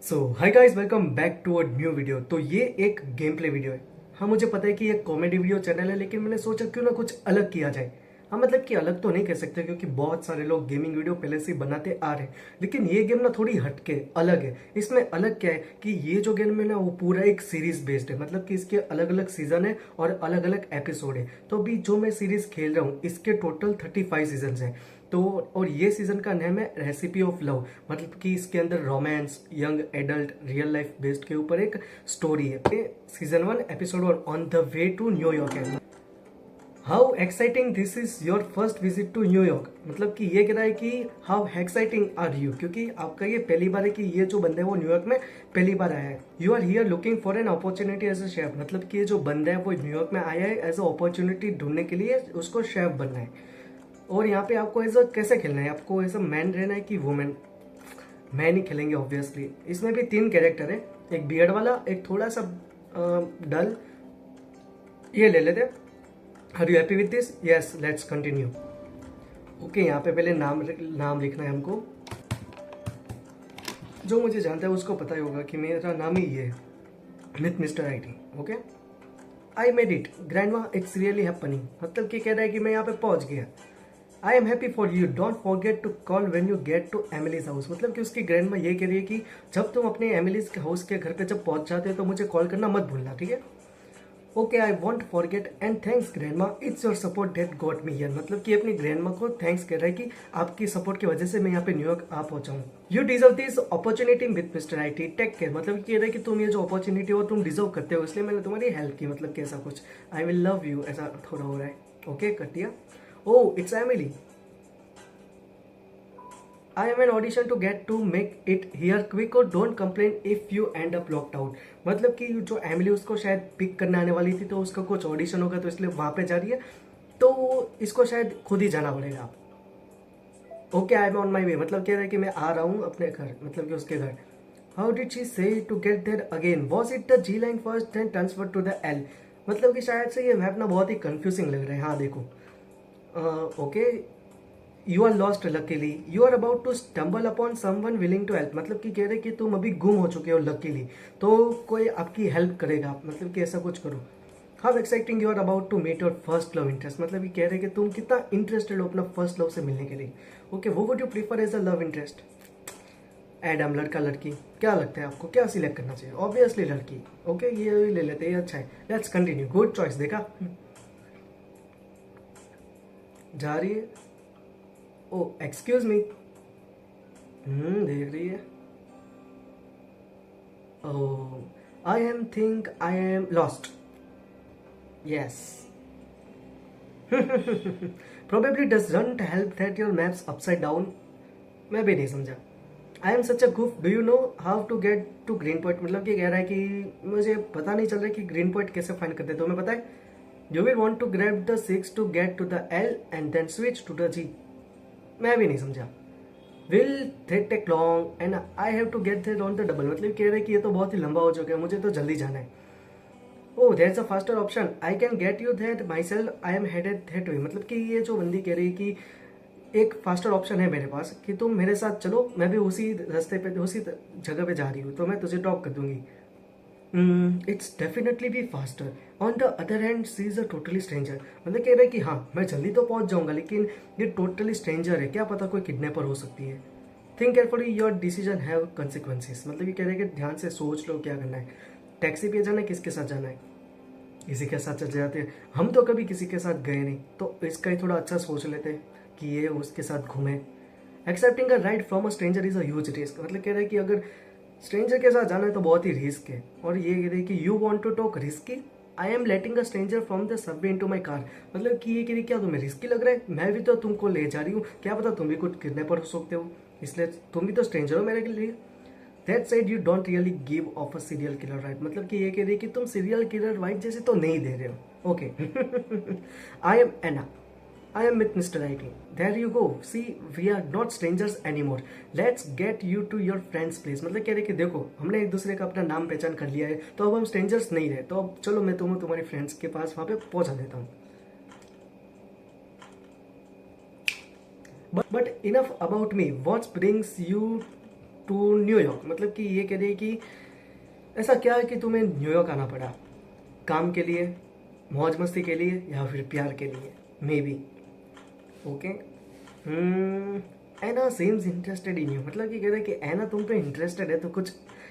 So hi guys, welcome back to a new video. तो ये एक गेम प्ले वीडियो है। हाँ, मुझे पता है कि ये कॉमेडी वीडियो चैनल है, लेकिन मैंने सोचा क्यों ना कुछ अलग किया जाए। हाँ, मतलब कि अलग तो नहीं कह सकते क्योंकि बहुत सारे लोग गेमिंग वीडियो पहले से ही बनाते आ रहे हैं, लेकिन ये गेम ना थोड़ी हटके अलग है। इसमें अलग क्या है कि ये जो गेम है ना वो पूरा एक सीरीज बेस्ड है, मतलब कि इसके अलग अलग सीजन है और अलग अलग एपिसोड है। तो अभी जो मैं सीरीज खेल रहा हूँ इसके टोटल 35 सीजन है। तो और ये सीजन का नाम है रेसिपी ऑफ लव, मतलब कि इसके अंदर romance, young adult, real life based के ऊपर एक स्टोरी है। Season 1 episode 1 on the way to New York है। How exciting this is your first visit to New York, मतलब कि ये कह रहा है कि हाउ एक्साइटिंग आर यू, क्योंकि आपका ये पहली बार है कि ये जो बंदा है वो न्यूयॉर्क में पहली बार आया है। You are here looking for an opportunity as a chef, मतलब कि ये जो बंदा है वो न्यूयॉर्क में आया है एज अ अपॉर्चुनिटी ढूंढने के लिए, उसको शेफ बनना है। और यहाँ पे आपको एज अ कैसे खेलना है, आपको एज अ मैन रहना है कि वुमेन। मैन ही खेलेंगे ऑब्वियसली। इसमें भी 3 कैरेक्टर है, एक बियर्ड वाला, एक थोड़ा सा डल। ये ले लेते। Are you happy with this? Yes, let's continue. Okay, यहाँ पे पहले नाम लिखना है हमको। जो मुझे जानता है उसको पता ही होगा कि मेरा नाम ही ये है, with mister IT. Okay, I made it grandma, it's really happening, मतलब कि कह रहा है कि मैं यहाँ पे पहुंच गया। I am happy for you, don't forget to call when you get to Emily's house, मतलब कि उसकी ग्रैंडमा ये कह रही है कि जब तुम अपने एमिलीज के हाउस के घर पे जब पहुंच जाते हो तो मुझे कॉल करना मत भूलना, ठीक है? Okay, I want forget and thanks grandma, it's your support that got me here, मतलब कि अपनी ग्रैंडमा को थैंक्स कह रहा है कि आपकी सपोर्ट की वजह से मैं यहाँ पे न्यूयॉर्क आ पहुंचा हूँ। You deserve this opportunity with mister I T, take care, मतलब कि कह रहा है कि तुम ये जो अपॉर्चुनिटी हो तुम डिजर्व करते हो, इसलिए मैंने तुम्हारी हेल्प की, मतलब कि ऐसा कुछ। आई विल लव यू, ऐसा थोड़ा हो रहा है। ओके, कर दिया। Oh it's Emily, I am an audition to get to make it here quick or don't complain if you end up locked out, मतलब कि जो एमिली उसको शायद पिक करने आने वाली थी तो उसका कुछ ऑडिशन होगा तो इसलिए वहां पे जा रही है, तो इसको शायद खुद ही जाना पड़ेगा। Okay, I am on my way, मतलब कह रहा है कि मैं आ रहा हूँ अपने घर, मतलब कि उसके घर। How did she say to get there again, was it the G line first then transfer to the L, मतलब कि शायद से ये मैप ना बहुत ही कंफ्यूजिंग लग रहा है। हाँ देखो, okay, you are lost luckily, you are about to stumble upon someone willing to help, मतलब कि कह रहे कि तुम अभी गुम हो चुके हो लकीली, तो कोई आपकी हेल्प करेगा, मतलब कि ऐसा कुछ करो। How exciting you are about to meet your first love interest, मतलब कि कह रहे कि तुम कितना इंटरेस्टेड हो अपना फर्स्ट लव से मिलने के लिए। ओके, वो would you prefer as a love interest? Adam, लड़का लड़की, क्या लगता है आपको क्या सिलेक्ट करना चाहिए? ऑब्वियसली लड़की। ओके, ये ले लेते हैं, अच्छा है। लेट्स कंटिन्यू, गुड चॉइस, देखा। जा रही है। ओ एक्सक्यूज मी, देख रही है। Oh, I am think I am lost. Yes. Probably doesn't help that your map's upside down. मैं भी नहीं समझा। I am such a goof, do you know how to get to Greenpoint, मतलब कि कह रहा है कि मुझे पता नहीं चल रहा है कि ग्रीन पॉइंट कैसे फाइंड करते, तो मैं पता है। You will want to grab the 6 to get to the L and then switch to the G. मैं भी नहीं समझा। Will that take long and I have to get there on the double, मतलब कह रहे हैं कि ये तो बहुत ही लंबा हो चुका है, मुझे तो जल्दी जाना है। Oh there is a faster option, I can get you that myself, I am headed that way, मतलब कि ये जो बंदी कह रही है कि एक फास्टर ऑप्शन है मेरे पास कि तुम मेरे साथ चलो, मैं भी उसी रास्ते पे उसी जगह पे जा रही हूँ, तो मैं तुझे ड्रॉप कर दूंगी। It's definitely be faster, on the other hand she is a totally stranger, मतलब कह रहे हैं कि हाँ मैं जल्दी तो पहुंच जाऊंगा, लेकिन ये टोटली स्ट्रेंजर है, क्या पता कोई किडनैपर हो सकती है। Think carefully, your decision have consequences, मतलब ये कह रहे हैं कि ध्यान से सोच लो क्या करना है। टैक्सी पे जाना है, किसके साथ जाना है? किसी के साथ चले जाते हैं, हम तो कभी किसी के साथ गए नहीं, तो इसका ही थोड़ा अच्छा सोच लेते हैं कि ये उसके साथ घूमे। Accepting a ride from a stranger is a huge risk, मतलब कह रहे हैं कि अगर स्ट्रेंजर के साथ जाना है तो बहुत ही रिस्क है। और ये कह रही है कि you want to talk risky, I am letting a stranger from the subway into my car, मतलब कि ये कह रही क्या तुम्हें रिस्की लग रहा है? मैं भी तो तुमको ले जा रही हूँ, क्या पता तुम भी कुछ किडनैपर हो सकते हो, इसलिए तुम भी तो स्ट्रेंजर हो मेरे के लिए। That side you don't really give of a serial killer right, मतलब कि ये कह रही है कि तुम सीरियल किलर वाइट जैसे तो नहीं दे रहे हो। Okay, I am Anna, I am with Mr. Writing. There you go. See, we are not strangers anymore. Let's get you to your friend's place. मतलब कह रहे कि देखो हमने एक दूसरे का अपना नाम पहचान कर लिया है, तो अब हम स्ट्रेंजर्स नहीं रहे, तो अब चलो मैं तुम्हें तुम्हारे फ्रेंड्स के पास वहां पे पहुंचा देता हूँ। But enough about me, what brings you to New York. मतलब कि ये कह रही है कि ऐसा क्या है कि तुम्हें न्यूयॉर्क आना पड़ा, काम के लिए, मौज मस्ती के लिए, या फिर प्यार के लिए, maybe. Okay. Anna seems interested in you. मतलब कि कह रहे हैं कि एना तुम पे इंटरेस्टेड है, तो कुछ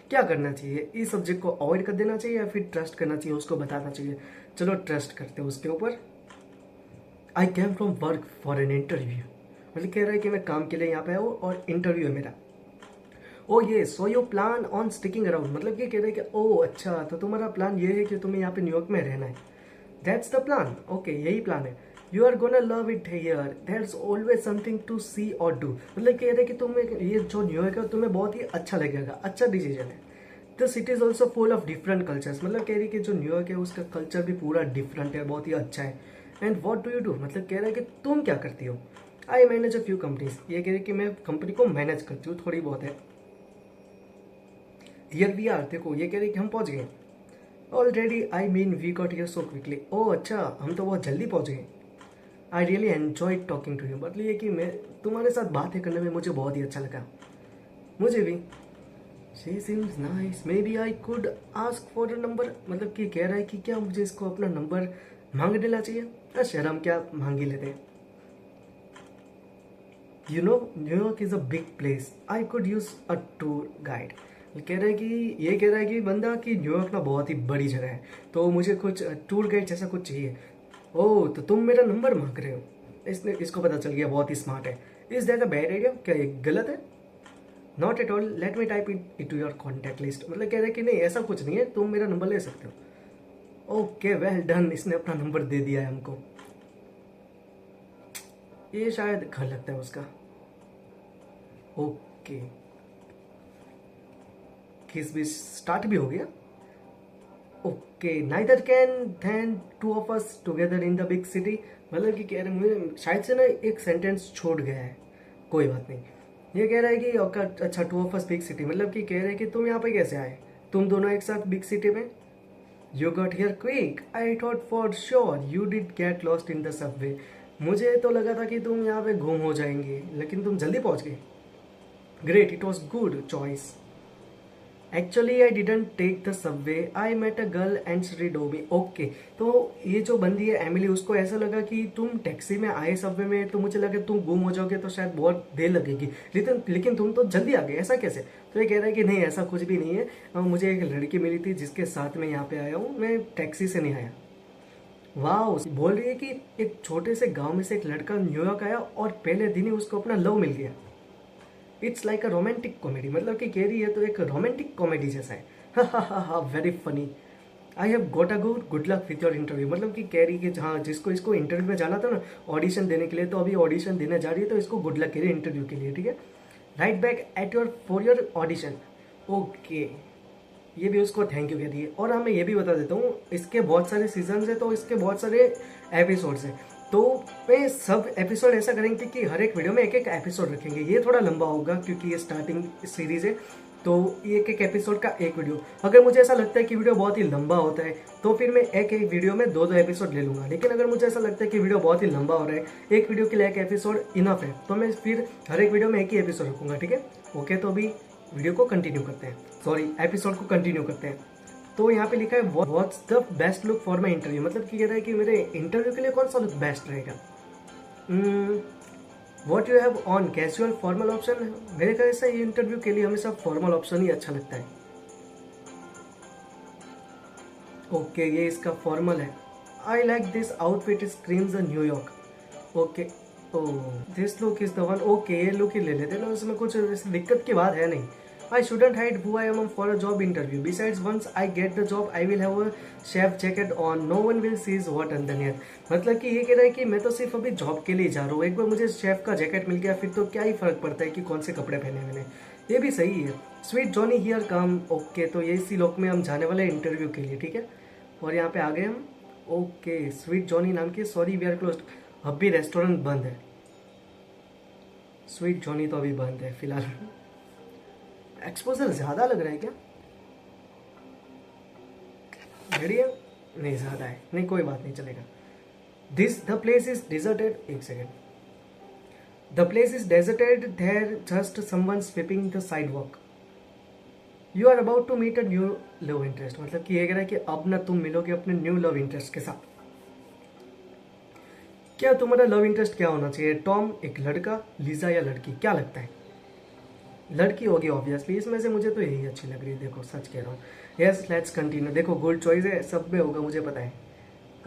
क्या करना चाहिए, इस सब्जेक्ट को अवॉइड कर देना चाहिए या फिर ट्रस्ट करना चाहिए, उसको बताना चाहिए। चलो ट्रस्ट करते हैं उसके ऊपर। I came from work for an interview. मतलब कह रहा है कि मैं काम के लिए यहाँ पे आया हूँ और इंटरव्यू है मेरा। ओ ये so you plan on sticking around. मतलब कि कह रहे हैं कि ओ अच्छा, तो तुम्हारा प्लान ये है कि तुम्हें यहाँ पे न्यूयॉर्क में रहना है। That's the plan. ओके, यही प्लान है। You are gonna love it here, that's always something to see और डू। मतलब कह रहे हैं कि तुम्हें ये जो न्यूयॉर्क है तुम्हें बहुत ही अच्छा लगेगा, अच्छा डिसीजन है। The city is also full of different cultures. मतलब कह रही है कि जो न्यूयॉर्क है उसका कल्चर भी पूरा डिफरेंट है, बहुत ही अच्छा है। And what do you do. मतलब कह रहा है कि तुम क्या करती हो। I manage a few companies. ये कह रही है कि मैं कंपनी को मैनेज करती हूँ, थोड़ी बहुत है। Here we are. देखो ये कह रही है कि हम पहुंच गए already. I mean we got here so quickly. ओह अच्छा, हम तो बहुत जल्दी पहुंच गए। I really enjoy talking to you. मतलब ये कि मैं तुम्हारे साथ बातें करने में मुझे बहुत ही अच्छा लगा। मुझे भी। She seems nice, maybe I could ask for a number. मतलब कि कह रहा है कि क्या मुझे इसको अपना नंबर मांग लेना चाहिए। शर्म क्या, मांग ही लेते। You know New York is a big place, I could use a tour guide. कह रहा है कि ये कह रहा है कि बंदा कि न्यूयॉर्क ना बहुत ही बड़ी जगह है, तो मुझे कुछ टूर गाइड जैसा कुछ चाहिए। ओह तो तुम मेरा नंबर मांग रहे हो। इसने इसको पता चल गया, बहुत ही स्मार्ट है। Is that a bad idea. क्या ये गलत है। Not at all, let me type it to your contact list. मतलब कह रहे हैं कि नहीं ऐसा कुछ नहीं है, तुम मेरा नंबर ले सकते हो। ओके वेल डन, इसने अपना नंबर दे दिया है हमको। ये शायद घर लगता है उसका। ओके, किस भी स्टार्ट भी हो गया। Okay, neither can then two of us together in the big city. मतलब कि कह रहे मुझे शायद से ना एक सेंटेंस छूट गया है, कोई बात नहीं। ये कह रहा है कि अच्छा to of us big city. मतलब कि कह रहे हैं कि तुम यहाँ पे कैसे आए, तुम दोनों एक साथ बिग सिटी में। You got here quick, I thought for sure you did get lost in the Subway. मुझे तो लगा था कि तुम यहाँ पे गुम हो जाएंगे, लेकिन तुम जल्दी पहुंच गए। Great, it was good choice. Actually I didn't take the subway, I met a girl and she told me. Okay, तो ये जो बंदी है एमिली, उसको ऐसा लगा कि तुम टैक्सी में आए सबवे में, तो मुझे लगा तुम गुम हो जाओगे तो शायद बहुत देर लगेगी, लेकिन तुम तो जल्दी आ गए, ऐसा कैसे। तो ये कह रहा है कि नहीं ऐसा कुछ भी नहीं है, मुझे एक लड़की मिली थी जिसके साथ मैं यहाँ पे आया हूँ, मैं टैक्सी से नहीं आया। वाह, बोल रही है कि एक छोटे से गांव में से एक लड़का न्यूयॉर्क आया और पहले दिन ही उसको अपना लव मिल गया। It's like a romantic comedy. मतलब कि कह रही है तो एक रोमांटिक कॉमेडी जैसा है। हा very funny. I have got a good luck with your interview. मतलब कि कह रही है कि हाँ, जिसको इसको इंटरव्यू में जाना था ना ऑडिशन देने के लिए, तो अभी ऑडिशन देने जा रही है, तो इसको गुड लक करिए इंटरव्यू के लिए, ठीक है। Right back at your for your audition. Okay, ये भी उसको थैंक यू कह रही है। और हाँ, मैं ये भी बता देता हूँ, इसके बहुत सारे सीजन है, तो इसके बहुत सारे एपिसोड्स हैं। तो मैं सब एपिसोड ऐसा करेंगे कि हर एक वीडियो में एक एक एपिसोड रखेंगे। ये थोड़ा लंबा होगा क्योंकि ये स्टार्टिंग सीरीज है, तो एक एक एपिसोड का एक वीडियो। अगर मुझे ऐसा लगता है कि वीडियो बहुत ही लंबा होता है, तो फिर मैं एक एक वीडियो में दो दो एपिसोड ले लूंगा। लेकिन अगर मुझे ऐसा लगता है कि वीडियो बहुत ही लंबा हो रहा है, एक वीडियो के लिए एक एपिसोड इनफ है, तो मैं फिर हर एक वीडियो में एक ही एपिसोड रखूंगा, ठीक है। ओके, तो अभी वीडियो को कंटिन्यू करते हैं, सॉरी एपिसोड को कंटिन्यू करते हैं। तो यहाँ पे लिखा है what's the best look for my interview. मतलब कि कह रहा है कि मेरे इंटरव्यू के लिए कौन सा लुक बेस्ट रहेगा। What you have on, casual formal option. मेरे ख्याल से ये इंटरव्यू के लिए हमेशा फॉर्मल ऑप्शन ही अच्छा लगता है। ओके, ये इसका फॉर्मल है। I like this outfit screams New York. Okay, oh this look is the one. Okay, ये लुक ही ले लेते ना, उसमें कुछ दिक्कत की बात है नहीं। I shouldn't hide who I am for a job interview. Besides, once I get the job, I will have a chef jacket on. No one will see what underneath. मतलब कि ये कह रहा है कि मैं तो सिर्फ अभी जॉब के लिए जा रहा हूँ, एक बार मुझे शेफ का जैकेट मिल गया फिर तो क्या ही फर्क पड़ता है कि कौन से कपड़े पहने मैंने। ये भी सही है। Sweet Johnny here come. Okay, तो ये इसी लोक में हम जाने वाले इंटरव्यू के लिए, ठीक है। और यहाँ पे आ गए हम। ओके, स्वीट जॉनी नाम की। Sorry we are closed. अब भी रेस्टोरेंट बंद है। स्वीट जॉनी तो अभी बंद है फिलहाल। एक्सपोजर ज्यादा लग रहा है क्या, बढ़िया नहीं ज्यादा है, नहीं कोई बात नहीं चलेगा। This the place is deserted. एक second. The place is deserted, there just someone sweeping the sidewalk. You are about to meet a new love interest, मतलब कि ये कह रहा है कि अब ना तुम मिलोगे अपने न्यू लव इंटरेस्ट के साथ। क्या तुम्हारा लव इंटरेस्ट क्या होना चाहिए? टॉम, एक लड़का, लीजा या लड़की, क्या लगता है? लड़की होगी ऑब्वियसली, इसमें से मुझे तो यही अच्छी लग रही है, देखो सच कह रहा हूँ। यस लेट्स कंटिन्यू, देखो गुड चॉइस है, सब में होगा मुझे पता है।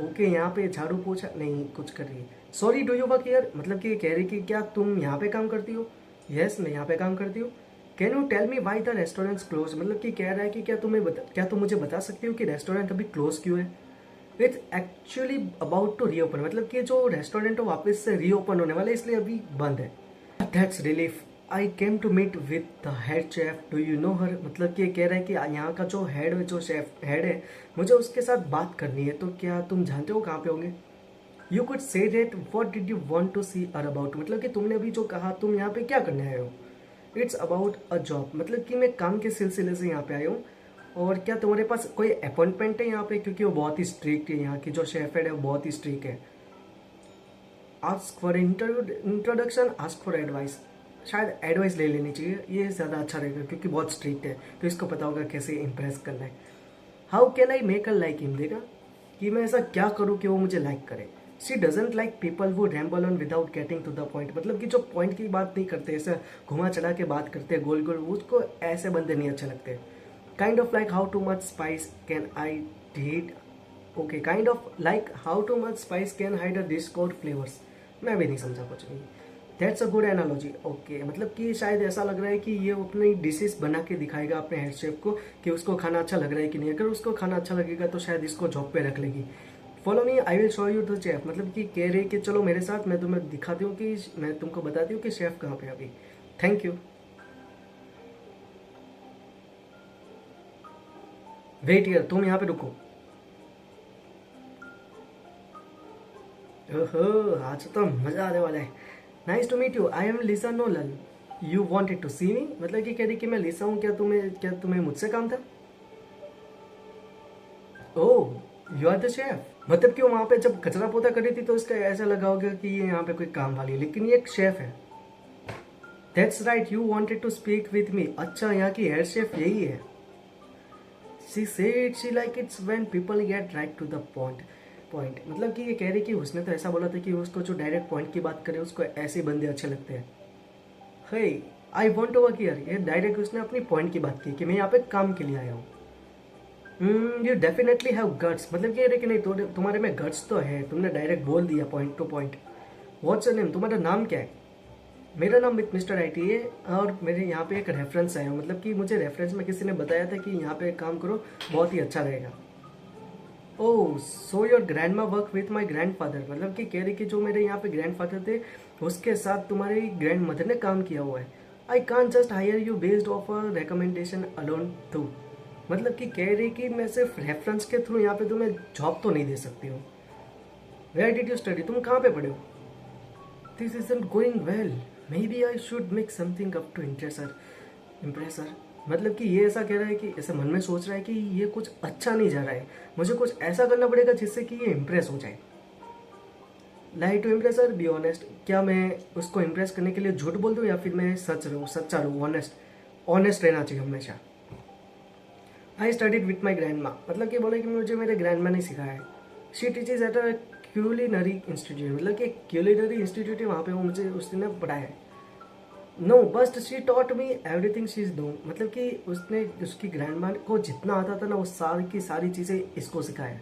ओके यहाँ पे झाड़ू पोछा नहीं कुछ कर रही है। Sorry do you work here, मतलब कि ये कह रही कि क्या तुम यहाँ पे काम करती हो? यस मैं यहाँ पे काम करती हूँ। Can you tell me why the restaurants close, मतलब कि कह रहा है कि क्या तुम मुझे बता सकती हो कि रेस्टोरेंट अभी क्लोज क्यों है? It's actually about to reopen, मतलब कि जो रेस्टोरेंट है वापस से रीओपन होने वाला है, इसलिए अभी बंद है। That's relief, I came to meet with the head chef, do you know her, मतलब कि ये कह रहा है कि यहाँ का जो शेफ हेड है, मुझे उसके साथ बात करनी है, तो क्या तुम जानते हो कहाँ पे होंगे? You could say date, what did you want to see her about, मतलब कि तुमने अभी जो कहा तुम यहाँ पे क्या करने आए हो? इट्स अबाउट अ जॉब, मतलब कि मैं काम के सिलसिले से यहाँ पे आया हूँ। और क्या तुम्हारे पास कोई अपॉइंटमेंट है यहाँ पे? क्योंकि वो बहुत ही स्ट्रिक्ट है, यहाँ की जो शेफ हेड है वो बहुत ही स्ट्रिक्ट है। Ask for introduction, ask for advice, शायद एडवाइस ले लेनी चाहिए, ये ज़्यादा अच्छा रहेगा क्योंकि बहुत स्ट्रिक्ट है, तो इसको पता होगा कैसे इम्प्रेस करना है। How can I make a like him, देखा कि मैं ऐसा क्या करूँ कि वो मुझे लाइक करे। She doesn't like people who ramble on without getting to the point, मतलब कि जो पॉइंट की बात नहीं करते, ऐसा घुमा चढ़ा के बात करते गोल गोल, उसको ऐसे बंदे नहीं अच्छे लगते। Kind of like how too much spice can I heat, okay kind of like how too much spice can hide a dish code flavours, मैं भी नहीं समझा कुछ नहीं। That's a good analogy, okay मतलब कि शायद ऐसा लग रहा है कि ये अपनी डिशेस बना के दिखाएगा अपने हेड शेफ को कि उसको खाना अच्छा लग रहा है कि नहीं। अगर उसको खाना अच्छा लगेगा तो शायद इसको जॉब पे रख लेगी। Follow me I will show you the chef, मतलब कि कह रही कि चलो मेरे साथ, मैं तुम्हें दिखाती हूँ कि मैं तुमको बताती हूँ कि शेफ कहाँ पे है अभी। थैंक यू, वेट हियर, तुम यहाँ पे रुको। ओहो आज तो मजा आने वाला है। Nice to meet you, I am Lisa Nolan, you wanted to see me, मतलब कि कह रही कि मैं लिसा हूँ, क्या तुम्हें मुझसे काम था? Oh you are the chef, मतलब कि वो वहाँ पे जब कचरा पोता कर रही थी तो इसका ऐसा लगा होगा कि ये यहाँ पे कोई काम वाली है, लेकिन ये एक शेफ है। That's right, you wanted to speak with me, अच्छा यहाँ की हेड शेफ यही है। She said she like it's when people get right to the point, मतलब कि ये कह रही कि उसने तो ऐसा बोला था कि उसको जो डायरेक्ट पॉइंट की बात करे उसको ऐसे बंदे अच्छे लगते हैं। Hey I want to work here, ये डायरेक्ट उसने अपनी पॉइंट की बात की कि मैं यहाँ पे काम के लिए आया हूँ। यू डेफिनेटली हैव गट्स, मतलब कि कि नहीं तुम्हारे में गट्स तो है, तुमने डायरेक्ट बोल दिया point two point. What's your name, तुम्हारा नाम क्या है? मेरा नाम मिस्टर आईटी है, और मेरे यहाँ पे एक रेफरेंस आया, मतलब कि मुझे रेफरेंस में किसी ने बताया था कि यहाँ पे काम करो बहुत ही अच्छा रहेगा। ओह सो योर ग्रैंड मा work with my grand father, मतलब कि कह रही कि जो मेरे यहाँ पे ग्रैंड फादर थे उसके साथ तुम्हारी ग्रैंड मदर ने काम किया हुआ है। I can't just hire you based off a recommendation alone too, मतलब कि कह रही कि मैं सिर्फ रेफरेंस के थ्रू यहाँ पे तुम्हें जॉब तो नहीं दे सकती हूँ। वेयर डिड यू स्टडी, तुम कहाँ पे पढ़े हो? This isn't going well, maybe I should make something up to impress her, मतलब कि ये ऐसा कह रहा है कि ऐसे मन में सोच रहा है कि ये कुछ अच्छा नहीं जा रहा है, मुझे कुछ ऐसा करना पड़ेगा जिससे कि ये इम्प्रेस हो जाए। Like to impress her, be honest, क्या मैं उसको इम्प्रेस करने के लिए झूठ बोल दूँ या फिर मैं सच्चा रहूँ, ऑनेस्ट रहना चाहिए हमेशा। I studied with my grand माँ, मतलब कि बोले कि मुझे मेरे ग्रैंड माँ ने सिखाया है। She teaches at a culinary institute, मतलब कि क्यूलिनरी इंस्टीट्यूट है, वहाँ पे वो मुझे उसने पढ़ाया है। No but she taught me everything she is know, मतलब कि उसने उसकी ग्रैंड माँ को जितना आता था ना वो सारी की सारी चीज़ें इसको सिखाया।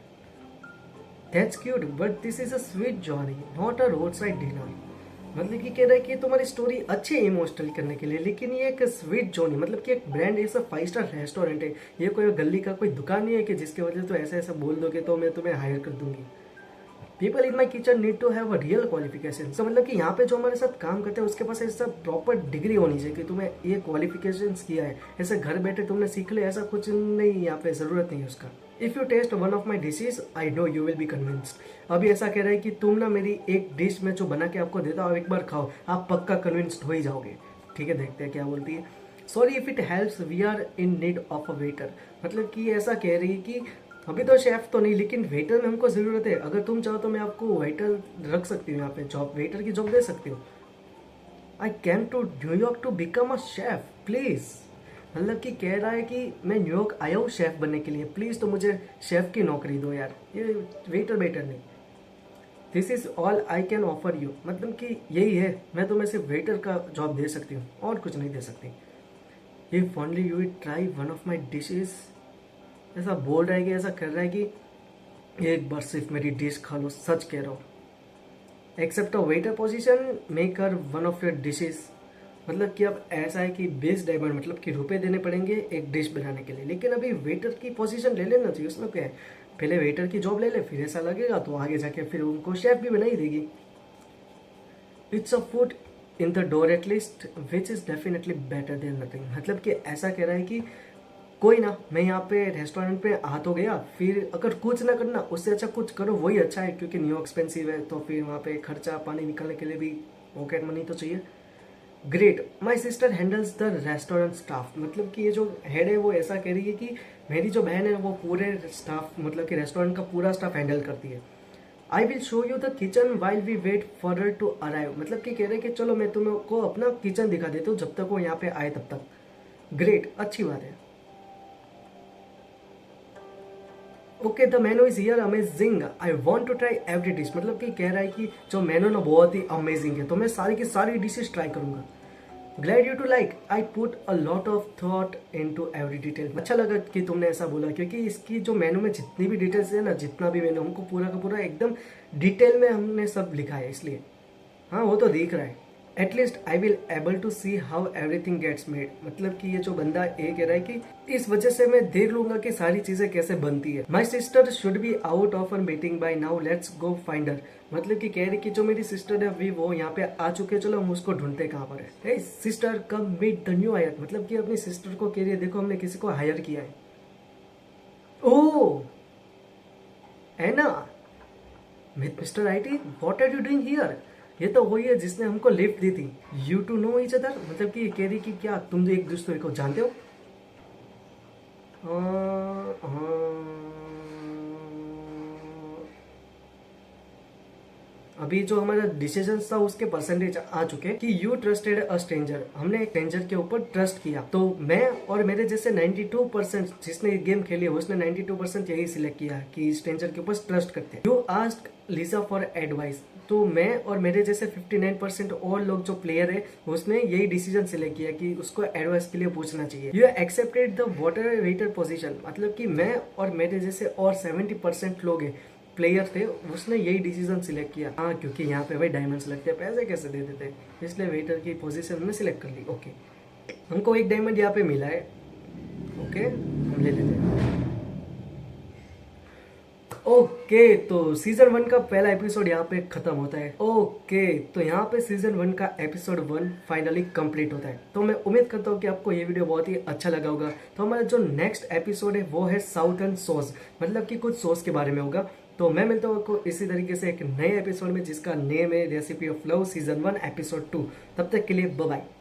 That's cute but this is a sweet journey not a road side dinner, मतलब कि कह रहा है कि तुम्हारी स्टोरी अच्छी है इमोशनल करने के लिए, लेकिन ये एक स्वीट जर्नी, मतलब कि एक ब्रांड ऐसा 5 स्टार रेस्टोरेंट है, ये कोई गली का कोई दुकान नहीं है कि जिसके वजह से तो ऐसा ऐसा बोल दोगे तो मैं तुम्हें हायर कर दूंगी। People in my kitchen need to have a real qualification, तो मतलब कि यहाँ पे जो हमारे साथ काम करते हैं उसके पास ऐसा प्रॉपर डिग्री होनी चाहिए कि तुम्हें ये क्वालिफिकेशन किया है, ऐसे घर बैठे तुमने सीख ले ऐसा कुछ नहीं, यहाँ पे ज़रूरत नहीं है उसका। If you taste one of my dishes I know you will be convinced, अभी ऐसा कह रहा है कि तुम ना मेरी एक डिश में जो बना के आपको देता हूँ एक बार खाओ, आप पक्का कन्विंस्ड हो ही जाओगे। ठीक है देखते हैं क्या बोलती है। Sorry if it helps we are in need of a waiter, मतलब कि ऐसा कह रही है कि अभी तो शेफ तो नहीं लेकिन वेटर में हमको ज़रूरत है, अगर तुम चाहो तो मैं आपको वेटर रख सकती हूँ यहाँ पे, जॉब वेटर की जॉब दे सकती हूँ। I came to New York to become a chef please, मतलब कि कह रहा है कि मैं न्यूयॉर्क आया हूँ शेफ़ बनने के लिए, प्लीज़ तो मुझे शेफ़ की नौकरी दो यार, ये वेटर वेटर नहीं। This is all I can offer you, मतलब कि यही है, मैं तुम्हें सिर्फ वेटर का जॉब दे सकती हूँ और कुछ नहीं दे सकती। If only you try one of my dishes, ऐसा बोल रहा है कि ऐसा कर रहा है कि एक बार सिर्फ मेरी डिश खा लो, सच कह रहा हूँ। Except a waiter position, make her one of your dishes, मतलब कि अब ऐसा है कि 20 डायमंड मतलब कि रुपए देने पड़ेंगे एक डिश बनाने के लिए, लेकिन अभी वेटर की पोजीशन ले लेना चाहिए, उसमें क्या है, पहले वेटर की जॉब ले ले, फिर ऐसा लगेगा तो आगे जाके फिर उनको शेफ भी बना ही देगी। It's a food in the door at least which is definitely better than nothing, मतलब कि ऐसा कह रहा है कि कोई ना, मैं यहाँ पे रेस्टोरेंट पे आ तो गया, फिर अगर कुछ ना करना उससे अच्छा कुछ करो वही अच्छा है, क्योंकि न्यू एक्सपेंसिव है तो फिर वहाँ पे खर्चा पानी निकालने के लिए भी पॉकेट मनी तो चाहिए। Great, my sister handles the restaurant staff, मतलब कि ये जो हेड है वो ऐसा कह रही है कि मेरी जो बहन है वो पूरे स्टाफ मतलब कि रेस्टोरेंट का पूरा स्टाफ हैंडल करती है। I will show you the kitchen while we wait for her to arrive, मतलब कि कह रहे हैं कि चलो मैं तुम्हें को अपना किचन दिखा देता हूँ जब तक वो यहाँ पे आए तब तक। ग्रेट, अच्छी बात है। Okay, the menu is here amazing, I want to try every dish, मतलब कि कह रहा है कि जो मेनू ना बहुत ही अमेजिंग है तो मैं सारी की सारी डिशेज ट्राई करूंगा। Glad you to like, I put a lot of thought into every detail, अच्छा लगा कि तुमने ऐसा बोला, क्योंकि इसकी जो मेनू में जितनी भी डिटेल्स है ना, जितना भी मेनू हमको पूरा का पूरा एकदम डिटेल में हमने सब लिखा है, इसलिए हाँ वो तो दिख रहा है। At least I will able to see how everything gets made, मतलब कि ये जो बंदा ये कह रहा है कि इस वजह से मैं देख लूंगा कि सारी चीजें कैसे बनती है। My sister should be out of her meeting by now, let's go find her, मतलब कि कह रही कि जो मेरी सिस्टर है अभी वो यहाँ पे आ चुके, चलो हम उसको ढूंढते कहाँ पर है। Hey sister come meet the new hire, मतलब कि अपनी सिस्टर को कह रही है देखो हमने किसी को हायर किया है। ओ है ना, mister IT what are you doing here, ये तो वही है जिसने हमको लिफ्ट दी थी। You two know each other, मतलब कि ये कह रही कि क्या तुम एक दूसरे को जानते हो। अभी जो हमारा डिसीजन था उसके परसेंटेज आ चुके कि यू ट्रस्टेड अ स्ट्रेंजर, हमने एक स्ट्रेंजर के ऊपर ट्रस्ट किया, तो मैं और मेरे जैसे 92% जिसने ये गेम खेली है उसने 92% यही सिलेक्ट किया कि स्ट्रेंजर के ऊपर ट्रस्ट करते हैं। You ask Lisa for advice, तो मैं और मेरे जैसे 59% और लोग जो प्लेयर है उसने यही डिसीजन सिलेक्ट किया कि उसको एडवाइस के लिए पूछना चाहिए। You accepted the water waiter position, मतलब कि मैं और मेरे जैसे और 70% लोग हैं प्लेयर थे उसने यही डिसीजन सिलेक्ट किया। हाँ क्योंकि यहाँ पे भाई डायमंड्स लगते हैं, पैसे कैसे दे देते, इसलिए वेटर की पोजीशन हमने सिलेक्ट कर ली। ओके, हमको एक डायमंड यहाँ पे मिला है, ओके हम ले लेते हैं। ओके तो सीजन 1 का पहला एपिसोड यहाँ पे खत्म होता है। ओके तो यहाँ पे सीजन 1 का एपिसोड 1 फाइनली कंप्लीट होता है। तो मैं उम्मीद करता हूँ कि आपको ये वीडियो बहुत ही अच्छा लगा होगा। तो हमारा जो नेक्स्ट एपिसोड है वो है साउथर्न सॉस, मतलब कि कुछ सॉस के बारे में होगा। तो मैं मिलता हूँ आपको इसी तरीके से एक नए एपिसोड में जिसका नेम है recipe of love season 1 episode 2। तब तक के लिए बाय बाय।